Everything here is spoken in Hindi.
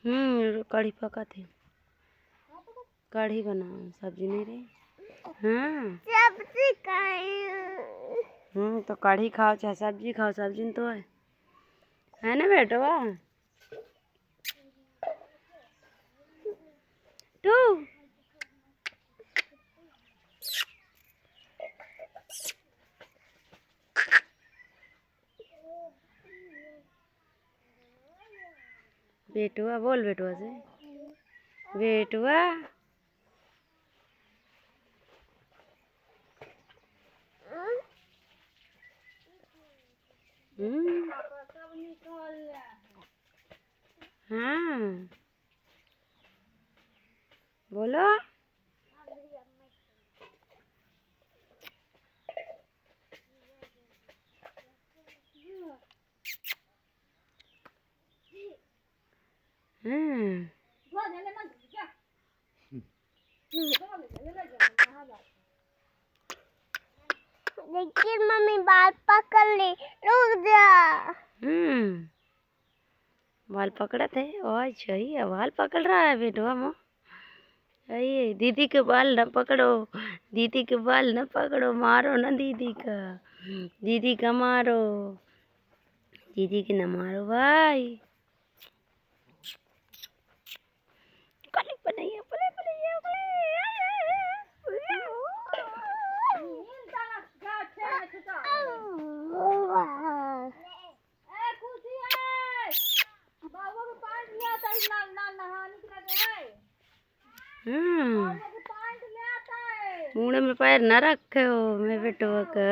कढ़ी पका थे। कढ़ी बना, सब्जी नहीं रही। हाँ सब्जी तो कढ़ी खाओ चाहे सब्जी खाओ, सब्जी तो है ना बेटवा। टू बेटुआ बोल, बेटुआ से बेटुआ। हाँ बोलो। लेकिन मम्मी बाल पकड़ ली, रुक जा। बाल पकड़े थे। अच्छा ही बाल पकड़ रहा है बेटवा मो। अये दीदी के बाल न पकड़ो, दीदी के बाल न पकड़ो, मारो ना दीदी का, दीदी का मारो, दीदी के न मारो भाई। मुँह में पैर न रखे हो मैं बेटवा का।